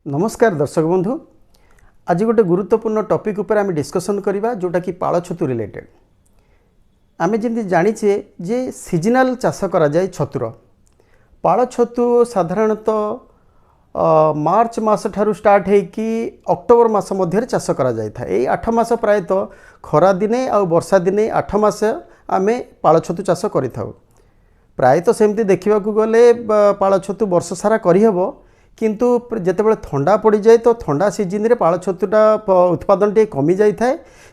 नमस्कार दर्शक बंधु। आज गोटे गुरुत्वपूर्ण टॉपिक उपर आम डिस्कसन करवा जोटा कि पाଳ छतु रिलेटेड। आम जमी जाचे जे सीजनाल चाष करा जाए छतुर पाଳ छतु साधारणतः मार्च मास ठारू स्टार्ट होकि अक्टोबर मास मध्य चाष करा जाए था। यही 8 मास प्रायतः खरा दिने आ वर्षा दिने 8 मास आम पाଳ छतु चाष करि थाउ। प्रायतः सेमती देखा गले पाଳ छतु वर्ष सारा करहब, किंतु जितेबाला थंडा पड़ जाए तो थंडा सीजन रे पाळ छतुटा उत्पादन टे कमी जाए था।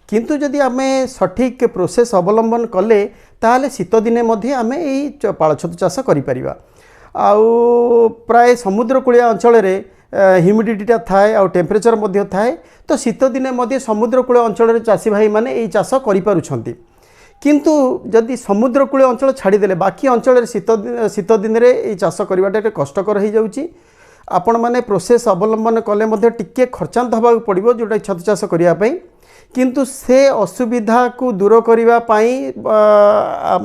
किंतु जदि आम सठिक प्रोसेस अवलंबन कले ताले शीत दिने मध्य आम यही पाळ छतु चाष करिपरिबा। आउ प्राय समुद्रकूलिया अंचल रे ह्यूमिडिटीटा थाए आ टेम्परेचर मध्य थाए, तो शीत दिने मध्य समुद्रकूल अंचल चाषी भाई माने यही चाष करिपारुछंती। किंतु जदि समुद्रकूल अंचल छाड़ीदेले बाकी अंचल शीत दिन में चाष करवाटा कष्टकर हो जाउची। आपण माने प्रोसेस अवलंबन कले मध्य टिके खर्चांत होगा पड़ो जोटा छतु चाष करने, किंतु से असुविधा को दूर करने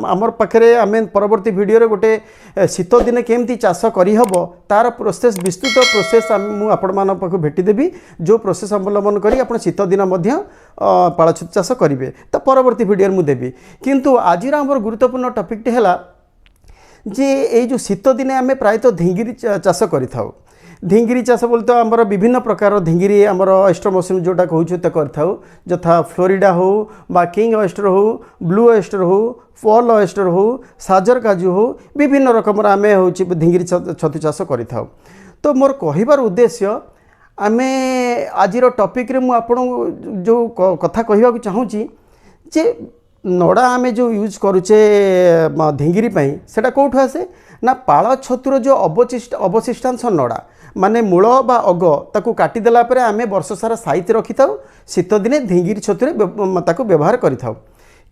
आमर पाखे आम परवर्ती वीडियो गोटे शीत दिन केमती चाष करहब तार प्रोसेस विस्तृत प्रोसेस मुझे भेटिदेवी, जो प्रोसेस अवलंबन करी आप शीत दिन पाळ छतु चाष करेंगे तो परवर्ती वीडियो मुझे देवी। किंतु आज आमर गुरुत्वपूर्ण टॉपिक टी है जे ये जो शीत दिने आम प्रायतः ढिंगिरी चाष करिथाउ। ढिंगिरी चाष बोलते तो आमर विभिन्न प्रकार ढिंगिरी आमर ऑयस्टर मशरूम जोटा कहूँ तो करथाउ, यथा फ्लोरिडा हो बा किंग ऑयस्टर हो, ब्लू ऑयस्टर हो, पर्ल ऑयस्टर हो, साजर काजू हो, विभिन्न रकम आम हूँ ढिंगिरी छतु चाष करिथाउ। तो मोर कहिबार उद्देश्य आम आज टॉपिक रे मु आपन जो कथा कहवाक चाहूँगी जे नड़ा आम जो यूज करुचे ढिंगिरी सेटा कौटू आसे ना पाळ छतुर जो अवशिष्टांश नड़ा माने मूल बा अग ताकू काटिदेला परे आमे वर्ष सारा साइति रखि थाउ, शीत दिने ढिंगिरी छतुरे ताकू व्यवहार करि थाउ।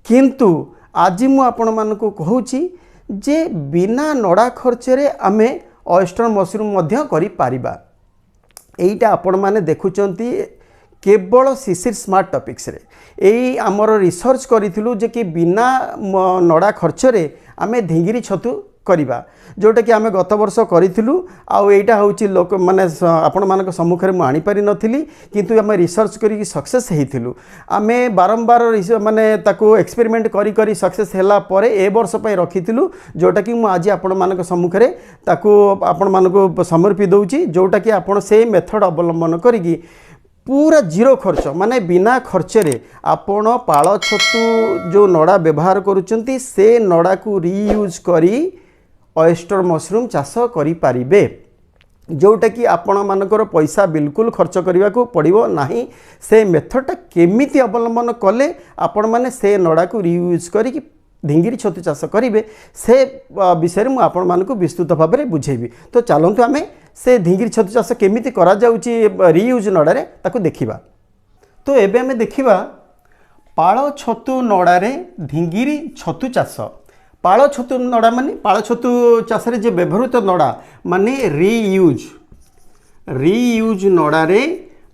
किंतु आज मु आपण मानकु कहूची जे बिना नड़ा खर्चरे आमे ऑयस्टर मशरूम मध्य करि पारिबा। एइटा आपण माने देखुचंती केवल शिशिर स्मार्ट टॉपिक्स रे यही आमर रिसर्च करिथिलु जे कि बिना नड़ा खर्चरे आमे ढिंगिरी छतु करिबा, जोटा कि आमे गत वर्ष करिथिलु। आउ एटा होची लोक माने आपण मानक सम्मुख रे मु आनी पारि नथिली, किंतु आमे रिसर्च करी सक्सेस हेथिलु। आमे बारंबार माने ताको एक्सपेरिमेंट करी करी सक्सेस हैला परे ए वर्ष पय रखिथिलु, जोटा कि मु आज आपण मानक सम्मुख रे ताको आपण मानक समर्पित दउची, जोटा कि आपण से मेथड अवलंबन करिकी पूरा जीरो खर्च माने बिना खर्चरे आपण पाळ छतु जो नड़ा व्यवहार करुचंती से नड़ा को रीयूज करी ऑयस्टर मशरूम चाष करि पारिबे, जोटा कि आपण मानकर पैसा बिल्कुल खर्च करने को पड़ो नहीं। से मेथडटा केमिति अवलंबन कले आपण माने से नड़ा को रीयूज करी ढिंगिरी छतु चाष करेंगे से विषय में आपण मानक विस्तृत भाव में बुझेबी। तो चलतु आम से ढिंगिरी छतु चाष केमिति करा जाउची रीयूज नड़ारे ताकू देखिबा। तो एबे आमे देखिबा पाळ छतु नड़ारे ढिंगिरी छतु चाष। पाळ छतु नड़ा माने पाळ छतु चाष रे जे व्यवहृत नड़ा माने रीयूज नड़ारे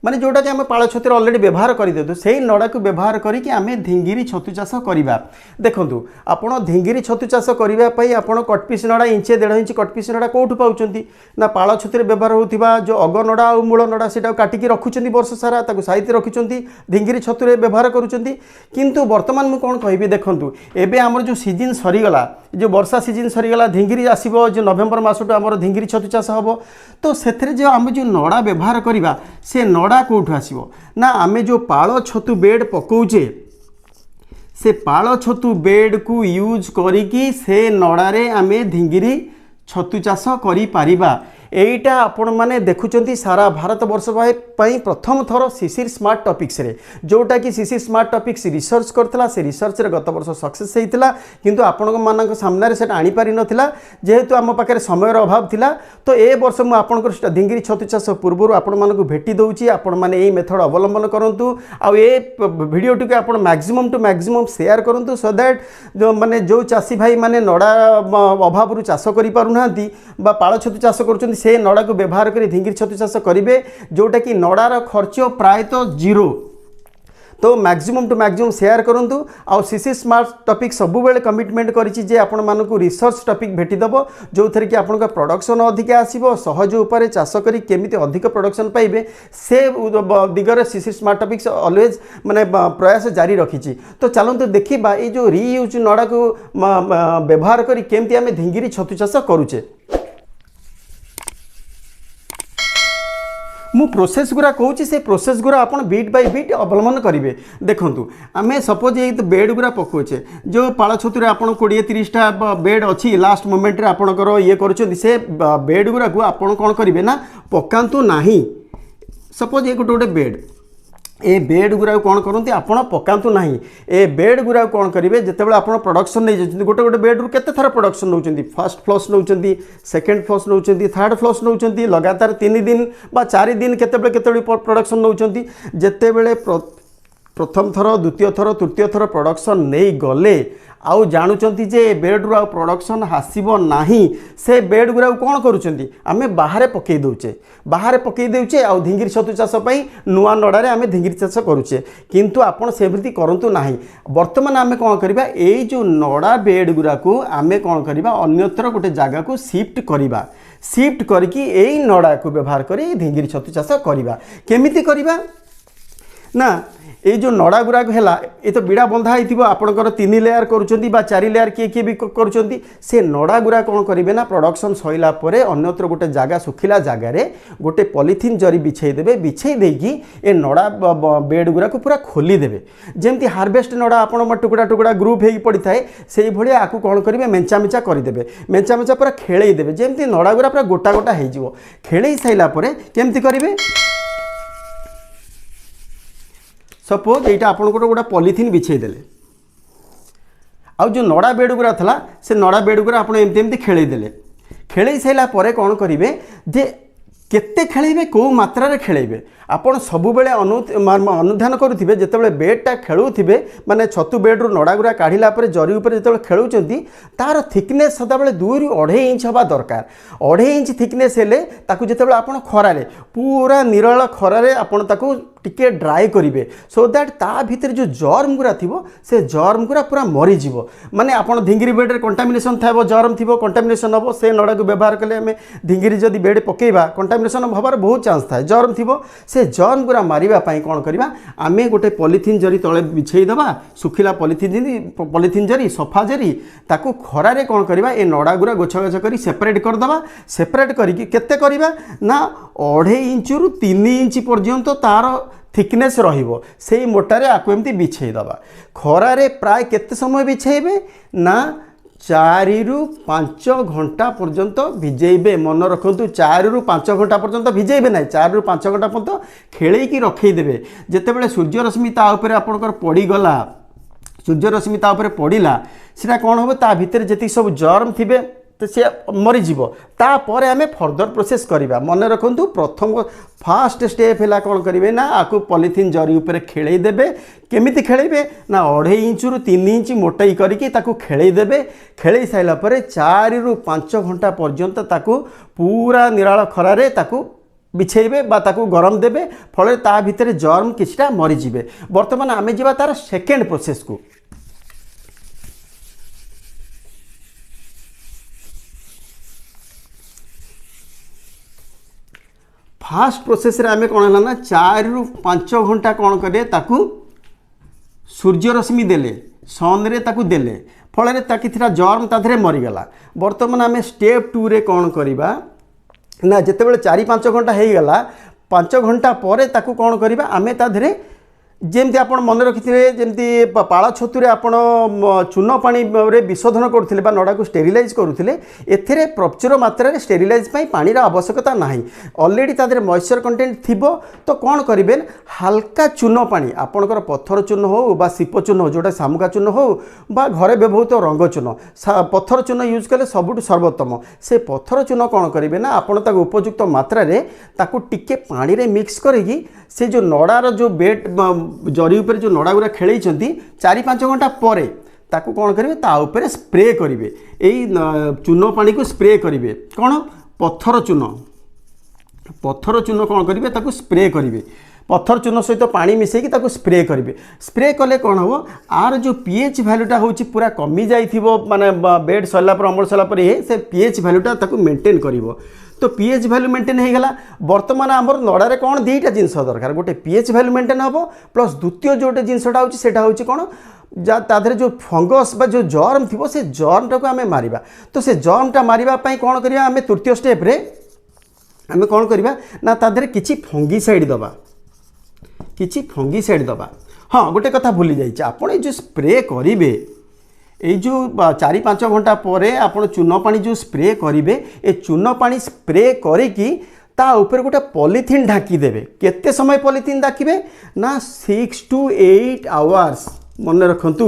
माने जोटा कि आम पाळ छतुर ऑलरेडी व्यवहार करदेतु से नड़ा को व्यवहार करिकि आमे ढिंगिरी छतु चाष करिबा। देखंतु आपण ढिंगिरी छतु चाष करिबा पई आपण cut piece Nadda इंचे 1.5 inch cut piece Nadda कोठु पाउचंती ना पाळ छतुर व्यवहार होतिबा जो अग नड़ा आ मूल नड़ा सेटा काटिकी रखुचंती वर्ष सारा ताकू साइति रखुचंती ढिंगिरी छतुर व्यवहार करूचंती। किंतु वर्तमान मु कोन कहबी देखंतु एबे हमर जो सीजन सरीगला जो वर्षा सीजन सरीगला ढिंगिरी आसीबो जो नवेम्बर मासटु हमर ढिंगिरी छतु चाष हबो। तो सेथरे जो आम जो नड़ा व्यवहार करिबा से नड़ा कौटू आसीबो ना आमे जो पाळ छतु बेड पकाउचे से पाळ छतु बेड को यूज करिकी से नड़ारे आमे ढिंगिरी छतु चाष करि पारिबा। एटा आपण माने देखुचंती सारा भारत वर्ष पई प्रथम थर शिशिर स्मार्ट टॉपिक्स रे, जोटा कि शिशिर स्मार्ट टॉपिक्स रिसर्च करथला। से रिसर्च रे गत वर्ष सक्सेस हेतिला, किंतु आपण मानक सामने रे सेटा आनी पारि नथिला जेहेतु आम पाखे समय अभाव थिला। तो ए वर्ष मु आपनकर ढिंगिरी छतु चाष पूर्व आपण मानक भेटी दउची, आपण माने एई मेथड अवलंबन करंतु। आ ए वीडियो टिके आपण मैक्सिमम टू मैक्सिमम शेयर करंतु, सो दैट जो माने जो चाषी भाई माने नड़ा अभाव रु चाष करि पारु नांती बा पाळ छतु चाष करूचंती से नड़ा को व्यवहार करी ढिंगिरी छतु चाष करेंगे, जोटा कि नड़ार खर्च प्रायतः जीरो तो मैक्सिमम टू मैक्सिमम शेयर करूँ आउ सीसी स्मार्ट टॉपिक सब बेले कमिटमेंट करिछि आपण मानकु रिसर्च टॉपिक भेटिदेव जो थरे कि आपण प्रोडक्शन अधिक आसीबो सहज उपर चाष करी केमिति अधिक प्रोडक्शन पाइबे से दिगरे सीसी स्मार्ट टॉपिक्स ऑलवेज माने प्रयास जारी रखिछि। तो चलନ୍ତୁ देखिबा ए जो रीयूज नड़ा को व्यवहार करी केमिति आमे ढिंगिरी छतु चाष करूचे। मु प्रोसेस गुरा कहूँ से प्रोसेस गुरा आप बीट बाय बीट अवलम्बन करेंगे। देखूँ आम सपोज ये बेड गुरा पकाचे जो पाଳ छतुरे आप 20-30टा बेड अच्छी लास्ट मोमेंट रे आपणकर ये कर से बेड गुरा को आप कौन करेंगे ना पकातु ना। सपोज ये गोटे बेड ए बेड गुरा कौन करते आपड़ पकातु ना ए बेड गुरा कौन करेंगे जितेबाला आप प्रोडक्शन नहीं जाती गोटे गोटे बेड्रु केते थर प्रोडक्शन नौ फर्स्ट फ्लस नौ सेकेंड फ्लस नौ थर्ड फ्लस नौ लगातार 3 दिन बा 4 दिन केते प्रोडक्शन नौ जितेबले प्रथम थर द्वितीय थर तृतीय थर प्रोडक्शन नहीं गले आउ जानुचंती जे बेड्रु आउ प्रोडक्शन हासिबो नाही से बेड गुरा कौन करुचंती आमे बाहर पकई देउचे आउ ढिंगिरी छतु चाष पई नुआ नड़ारे आमे ढिंगिरी चाष करूचे किंतु आपण सेमृति करंतु नाही। वर्तमान आमे कौन करिबा एई जो नड़ा बेड गुरा को आमे कौन करिबा अन्यत्र गोटे जगह को शिफ्ट करके एई नड़ा को व्यवहार करी ढिंगिरी छतु चाष करिबा। केमिति करिबा ना ये जो नड़ा गुराक है ये तो बिड़ा बंधा हो आपंकर 3 लेयर करुँच 4 लेयर किए भी करुँच से नड़ा गुरा कौन करेंगे ना प्रोडक्शन सैला अन्यत्र गोटे जगह सुखिला जगार गोटे पॉलिथीन जरी बिछेदेवे बिछे देकी ए नड़ा बेड गुरा को पूरा खोलीदेवे जमती हार्वेस्ट नड़ा आप टुकड़ा टुकड़ा ग्रुप हो पड़ी थाए से भाया आपको कौन करेंगे मेंचा मेंचा करदे मेंचा मेंचा पूरा खेलदेवे जमती नड़ा गुरा पूरा गोटा गोटा हो खेल सारापर केमती करेंगे सपोज यहाँ आपन गोटे पॉलिथीन बिछेदेले आउ जो नड़ा बेड गुरा था से नड़ा बेड गुरा आप एमती खेल सारापर कौन करेंगे जे केते खेलेबे को मात्रा रे खेलेबे आपण सब बेले अनुध्यान करुथिबे जेतेबेले बेडटा खेलुथिबे माने छतु बेड्रु नड़ा गुरा काढ़िला परे जरी उपरे जेतेबेले खेलुचंती तार थिकनेस सदाबेले 2 ରୁ 2.5 इंच हवा दरकार 2.5 इंच थिकनेस हेले ताकू जेतेबेले आपण खरारे पूरा निरल खरारे आपण ताकू टिके ड्राई करेंगे सो दैट ता भितर जो जर्म गुरा थिबो से जर्म गुरा पूरा मरी जीवो माने आपण ढिंगिरी बेड रे कंटामिनेशन थाइबो जर्म थिबो कंटामिनेशन हबो से नड़ा को व्यवहार कले हमें ढिंगिरी जदी बेड पकेइबा कंटामिनेशन हबार बहुत चांस थाए जर्म थिबो से जर्म गुरा मारिबा पई कोन करबा आमे गोटे पॉलिथीन जरी तळे बिछेई दबा सुखिला पॉलिथीन जरी सफा जरी ताकू खरा रे कोन करबा ए नड़ा गुरा गोछ गोछ करी सेपरेट कर दबा सेपरेट करी केते करबा ना 2.5 इंच रु 3 इंच पर्यंत तार थिकनेस रहिबो सेही मोटारे आकु एमती बिछेई दबा खरारे प्राय केते समय बिछेइबे ना 4 ରୁ 5 घंटा पर्यंत भिजेइबे मन रखंतु 4 ରୁ 5 घंटा पर्यंत भिजेइबे ना 4 ରୁ 5 घंटा पर्यंत खेलेकी रखई देबे जेतेबेले सूर्य रश्मि ता ऊपर आपनकर पड़ी गला सूर्य रश्मि ता ऊपर पड़िला सेटा कोन होबे ता भितर जेति सब जर्म थिबे तो सी मरीज तापर आम फर्दर प्रोसेस करवा मन रखु प्रथम फास्ट स्टेप है कौन करेंगे ना आपको पॉलिथीन जरी उपर खेलदेवे केमिति खेलेबे ना 2.5 इंच रु 3 इंच मोटाई करके खेलदेवे खेल सारापर 4 ରୁ 5 घंटा पर्यंत ताकू पूरा निराल खरारे ताकू बिछेबे बा ताकू गरम देबे फल ता भितर जर्म किछटा मरीजे। बर्तमान आम जा तार सेकेंड प्रोसेस को फास्ट प्रोसेस रे आमे कौन है ना 4 ରୁ 5 घंटा कौन करे ताकू सूर्य रश्मि देले सन रे ताकू देले फल रे जर्म ताधरे मरीगला। बर्तमान आमे स्टेप 2 रे कौन करिबा ना जितेबाला 4-5 घंटा हो गला 5 घंटा पर ताकू कौन करिबा आमे ताधरे जेमती आप मन रखिथे जमती पाळ छतुरे आप चून पानी रे विशोधन करुले नड़ा को स्टेरिलाइज करुले एथिरे प्रचुर मात्रा रे स्टेरिलाइज पई पानी आवश्यकता नाही ऑलरेडी तादरे मॉइस्चर कंटेंट थिबो तो कौन करेंगे हल्का चून पानी आपणकर पत्थर चून हो बा सीप चून हो जोटा शामुका चून हो बा घरे व्यवहृत रंग चून पत्थर चून यूज कले सबुठ सर्वोत्तम से पत्थर चून कौन करेंगे ना आप उपयुक्त मात्रा रे ताकू टिके पानी रे मिक्स करके से जो नड़ार जो बेड जरी उपर जो नड़ा गुरा खेल 4-5 घंटा पर ताकू कौन करेंगे ता उपरे स्प्रे करेंगे यही चून पानी को स्प्रे करेंगे कौन पत्थर चून कौन करेंगे ताकू स्प्रे करेंगे पत्थर चून सहित पानी मिसेकी ताको स्प्रे करेंगे। स्प्रे कले कौन हम आर जो पीएच भैल्यूटा हूँ पूरा कमी जाइथिबो माने बेड सरला पर अमल सरला पर ये से पीएच भैल्यूटा ताको मेंटेन करिवो। तो पीएच भैल्यू मेंटेन हो गला। बर्तमान आमर नड़ारे कौन दुईटा जिनस दरकार, गोटे पीएच भैल्यू मेंटेन हम प्लस द्वितीय जोटे जिनसटा होची सेटा होची कौन जा ताधरे जो फंगस बा जो जर्म थी से जर्मटा को आम मारिबा। तो से जर्मटा मारिबा पई कौन करिया आम तृतीय स्टेप रे आम कौन करिबा ना ताधरे किछि फंगिसाइड दबा, किछि फंगिसाइड दबा। हाँ गोटे कथा भूली जाइए, आपड़ जो स्प्रे करेंगे ये जो 4-5 घंटा पर आप चून पानी जो स्प्रे करेंगे ये चून पानी स्प्रे करिकी ता ऊपर गोटे पॉलीथीन ढाकी देवे। केते समय पॉलीथीन ढाकिबे ना 6 to 8 आवर्स। मन रखंतु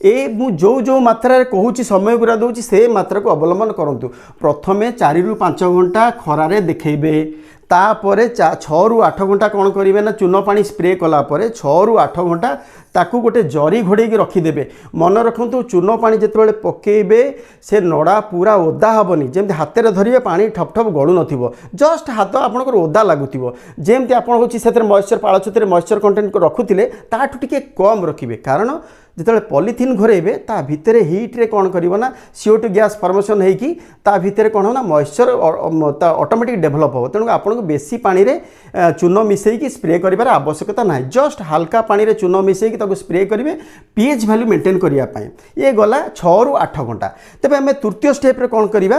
ए मु जो मात्रा कहूँ समय गुरा दूँ से मात्रा को अवलंबन करूँ। प्रथमे 4 ରୁ 5 घंटा खरारे देखेबे, तापर 6 ରୁ 8 घंटा कौन करेंगे ना चून पानी स्प्रे कलापर 6 ରୁ 8 घंटा ताकू गोटे जरी घोड़े रखिदेवे। मन रखु चून पानी जिते पकेबे से नड़ा पूरा ओदा हेनी, जमी हाथ में धरिए पानी ठप ठप गलु न, जस्ट हाथ आपंकर ओदा लगुव जमी आप मॉइस्चर पाଳ छतुरे मॉइस्चर कंटेंट रखुले ताठू टिके कम रखिए। कारण जिते पॉलीथीन घोरेबे ता भितर हीट रे कौन करिवो ना CO2 गैस फॉर्मेशन होगी ता भितर कौन हो ना मॉइस्चर ऑटोमेटिक डेभलप हो। तेणु आपको बेसी पानी रे चून मिसेकी स्प्रे करिवार आवश्यकता ना, जस्ट हल्का पानी रे चून मिसेकी ताको स्प्रे करेंगे पीएच वैल्यू मेंटेन करने। ये गला 6 ରୁ 8 घंटा। तेज आम तृतीय स्टेप रे कौन करवा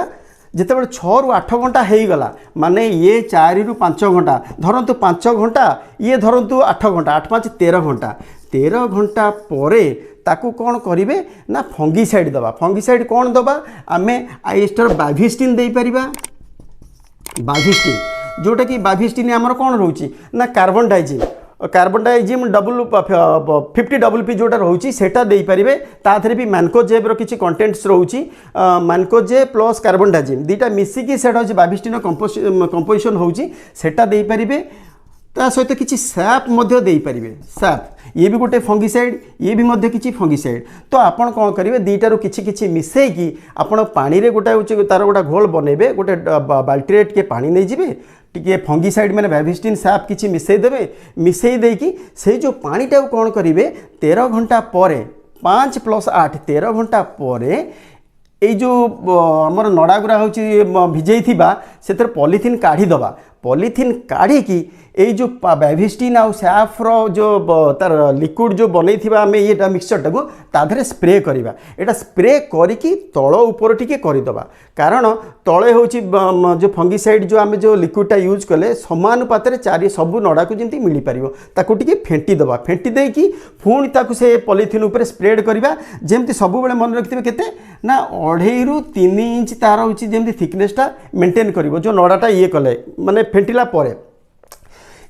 जिते 6 ରୁ 8 घंटा हो गला माने ये 4 ରୁ 5 घंटा धरतु 5 घंटा ये धरतु 8 घंटा 8 5 13 घंटा 13 घंटा परे ताकू कौन करेंगे ना फंगिसाइड दबा। फंगिसाइड कौन दबा आम आइस्टर बाविस्टिन दे पारिबा। बाविस्टिन जोटा कि बाविस्टिन आमर कौन रोची ना कार्बन डाइजिम, कार्बन डाइजिम डबल 50 WP जोटा रोची सेटा दे पारिबे। ताथरे भी मैनकोजेब रो किछि कंटेंट्स रोची, मैनकोजेब प्लस कार्बन डाइजिम दीटा मिसिकी सेटा होची बाविस्टिन कंपोजिशन होची सेटा दे पारिबे। ता सहित किछि सैप मध्य दे पारिबे। सैप ये भी गोटे फंगिसाइड, ये भी मध्य किछि फंगिसाइड। तो आपन कौन करेंगे दीटा रो किछि किछि मिसेकी आपन पानी रे गोटा होची तार गोटा घोल बनेबे, गोटे बाल्टी के पानी नहीं जिबे टिके फंगिसाइड मैंने बाविस्टिन सैप किछि मिसई देबे। मिसई देकी से जो पानीटा कौन करेंगे 13 घंटा पर 5 + 8 13 घंटा पर ये जो आमर नड़ा गुरा हूँ भिजई से पॉलीथीन काढ़ीदबा। पॉलीथीन काढ़ी ये जो बाविस्टिन आउ सैफ्र जो तार लिक्विड जो बनई आम ये मिक्सचर टाक ताधरे स्प्रे करवा। यहाँ स्प्रे करी तल ऊपर टिके करदबा। कारण तले हूँ जो फंगिसाइड जो आम जो लिक्विडटा यूज कले समानुपात सबू नड़ा को जमी मिल पार ताकू टिके फेंटीदबा। फेंटी देकी पुणी ताकू से पॉलीथीन उपर स्प्रेड करवा। जमती सब बेले मन रखिथे केते ना 2.5 ରୁ 3 इंच तार हूँ जमी थिकनेसटा मेंटेन कर जो नड़ाटा ये कले माने फेंटिला परे।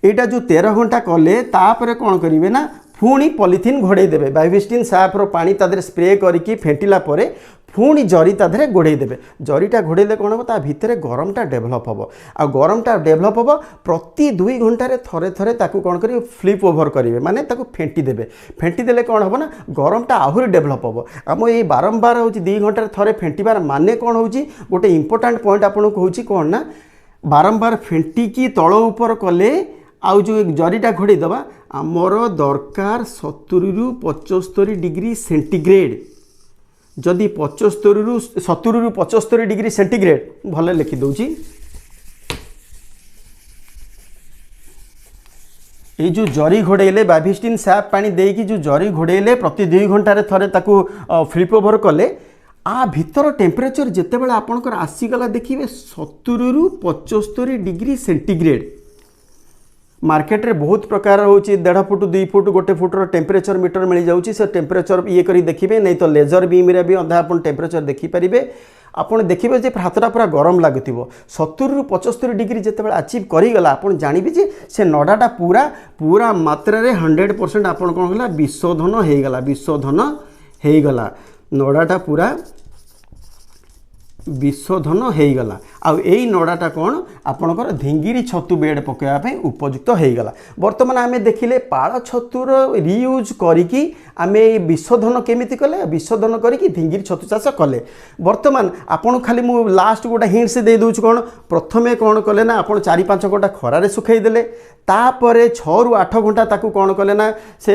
एटा जो 13 घंटा कले तापर कौन करेंगे ना पुणी पॉलीथीन घोड़े देवे। बाविस्टिन सैफ्र पानी तादरे स्प्रे करके फेंटिला परे पुणी जरी तादरे घोड़े देवे। जरीटा घोड़े कौन हम ता भितर गरमटा डेभलप हम आ गरमटा डेभलप हम प्रति 2 घंटे थरे थरे ताकू कौन करेंगे फ्लिप ओवर करेंगे माने ताकू फेंटी देवे। फेंटी देले कौन हम ना गरमटा आहुरी डेभलप हम। आम ये बारंबार हूँ 2 घंटे थरे फेंटिबार माने कौन हो गोटे इंपोर्टाट पॉइंट आपको कहूँ कौन ना बारंबार फेंटिकी तल ऊपर कले आउ जो जरीटा घोड़े दबा आमर दरकार 70 ରୁ 75 डिग्री सेंटीग्रेड। जदि 70 ରୁ 75 डिग्री सेंटीग्रेड भले लिखि दउची। ये जो जरी घोड़ेले बाविस्टिन सैप पानी देकी जो जरी घोड़ेले प्रति 2 घंटे थरे ताकू फ्लिप ओवर कले आ भितर टेम्परेचर जितेबाला आपणकर आसीगला देखिए 70 ରୁ 75 डिग्री सेंटीग्रेड। मार्केट रे बहुत प्रकार होची 1.5 फुट 2 फुट 1 फुटर टेम्परेचर मीटर मिल जाउची। से टेम्परेचर ये करी देखिए नहीं तो लेजर बीम रे भी अधा अपन टेम्परेचर देखिपारे। आपड़ देखिए जे हाथटा पूरा गरम लगुव 70 ରୁ 75 डिग्री जिते अचिव करीगला आप जानवे जे से नड़ाटा पूरा पूरा मात्रा रे 100% आप कौन है विशोधन होगला। विशोधन होगला नड़ाटा पूरा विशोधन होगला आउ यही नड़ाटा कौन आपणकर ढिंगिरी छतु बेड पकाइवाई उपयुक्त होगला। बर्तमान आम देखिले पाଳ छतुर रियूज करिकी आमे विशोधन केमिति कले विशोधन करिकी ढिंगिरी छतु चाष कले। बर्तमान आपन खाली मु लास्ट गोटे हिंट्स दे दूँ कौन प्रथमे कौन कले ना आप 4-5 घंटा खरारे सुखाई देले तापरे 6 ରୁ 8 घंटा ताकू कौन कले ना से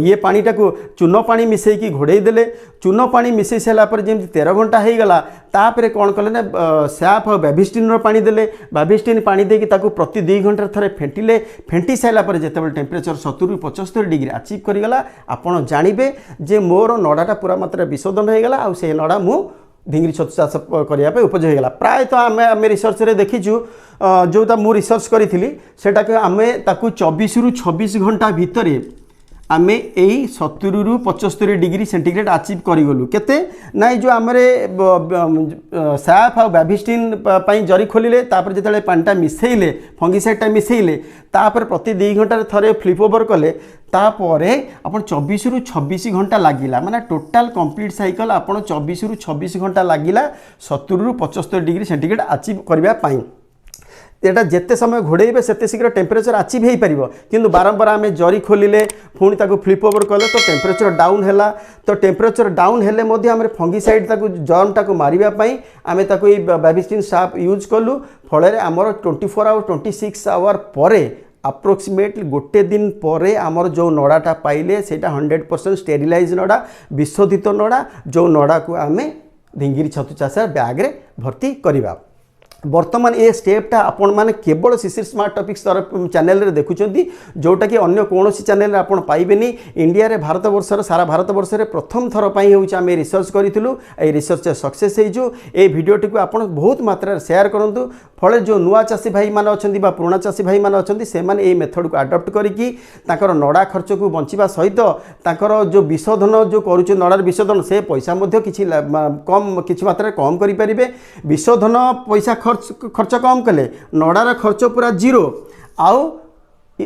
ये पानीटा को चून पानी मिसेकी घोड़े देले चून पानी मिसई सारा पर जमी 13 घंटा होगला तापरे कौन कले ना सैफ और बेबिस्टिन पानी देले बेबिस्टिन पानी देकी ताकू प्रति 2 घंटा थरे फेंटिले फेंटी सारा पर जितेबाला टेम्परेचर 70 ରୁ 75 डिग्री अचीव करीगला आपड़ जानवे जे मोर नड़ाटा पूरा मात्रा विशोधन होगला आ से नड़ा मु ढिंगिरी छतु चाष करने उपयोग होगा। प्रायतः आम रिसर्च रे देखीचु जोटा मु रिसर्च करी सेटा आम ताकू 24 ରୁ 26 घंटा भितर आमे यही 70 ରୁ 75 डिग्री सेंटीग्रेड अचीव करूँ केते ना जो आम सैफ आ बेबिस्टिन जरी खोलिले तापर जिते पानीटा मिसेइले फंगिसाइडटा मिसेइले तापर प्रति 2 घंटा थरे फ्लिप ओवर कले तापरे आपण 24 ରୁ 26 घंटा लागिला माने टोटाल कंप्लीट साइकिल आपण 24 ରୁ 26 घंटा लागिला 70 ରୁ 75 डिग्री सेंटीग्रेड अचीव करबा पाई। एटा जिते समय घोड़े से शीघ्र टेम्परेचर अचीव हो पार किंतु बारंबार आम जरी खोलिले पुणी ताको फ्लिप ओवर कले तो टेम्परेचर डाउन है तो टेम्परेचर डाउन हेले मध्य आम फंगिसाइड जर्मटा को मारिबाई आम बेबिस्टिन साफ यूज कलु फल आमर 24 आवर 26 आवर पर अप्रोक्सीमेटली गोटे दिन पर आमर जो नड़ाटा पाइले से 100% स्टेरिलाइज नड़ा विशोधित नड़ा जो नड़ा को आम ढिंगिरी छतु चाष बैग रे भर्ती करवा। बर्तमान ये स्टेपटा आपण मैंने केवल शिशिर स्मार्ट टॉपिक्स चैनल रे देखुचंती जोटा कि अन्य कौन चैनल आपण पाइबेनी। इंडिया रे भारत वर्षर सारा भारत वर्ष रे प्रथम थर पई होउछ आमे रिसर्च करितलु ए रिसर्च सक्सेस हेजु ए वीडियोटी को आपण बहुत मात्रा शेयर करंतु फले जो नुआ चाषी भाई माने अछंती बा पुराना चाषी भाई माने अछंती से माने ए मेथड को अडॉप्ट करिकी ताकर नड़ा खर्च को बंचिबा सहित ताकर जो विशोधन जो करूछ नड़ार विशोधन से पैसा मध्ये किछि कम किछि मात्रा कम करि परिबे। विशोधन पैसा खर्च कम कले नड़ार खर्च पूरा जीरो आउ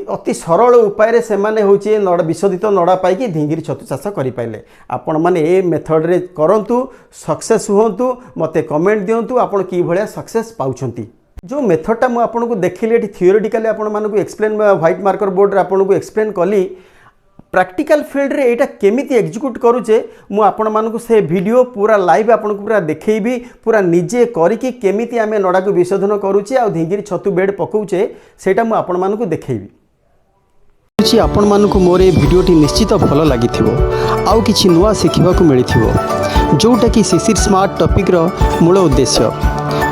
अति सरल उपाय से माने होचे नड़ा विशोधित नड़ा पाई ढिंगिरी छतु चाष करें। आपण मैंने ए मेथड रे करंतु सक्सेस हुंतु मते कमेंट दिंतु आपण कि भलिया सक्सेस पाउछंती। जो मेथडटा मु आपन को देखिले थियोरेटिकली आपण मानकु एक्सप्लेन व्हाइट मार्कर बोर्ड रे आपण को एक्सप्लेन कली प्रैक्टिकल फील्ड रे एटा केमिति एग्जीक्यूट करूचे मु आपण मानकु से वीडियो पूरा लाइव आपण को पूरा देखैबी पूरा निजे करिकि केमिति आमे नड़ा को विशोधन करूचे आ ढिंगिरी छतु बेड पकाउचे सेटा मु आपण मानकु देखैबी। आपण मानकु मोर ए वीडियोटी निश्चित भल लागिथिबो आउ किछि नुआ सिखिबाकु मिलिथिबो जोटा कि शिशिर स्मार्ट टॉपिक रो मूल उद्देश्य।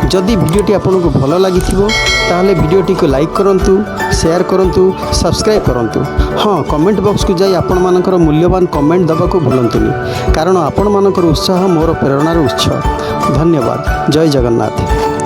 जदि वीडियोटी आपको भल लगी ताहले वीडियोटी को लाइक करंतु शेयर करंतु सब्सक्राइब करंतु। हाँ कमेंट बॉक्स को जाई आपण मानकर मूल्यवान कमेंट दबाको भूलंतुनी कारण आपण मानकर उत्साह मोर प्रेरणार उत्स। धन्यवाद। जय जगन्नाथ।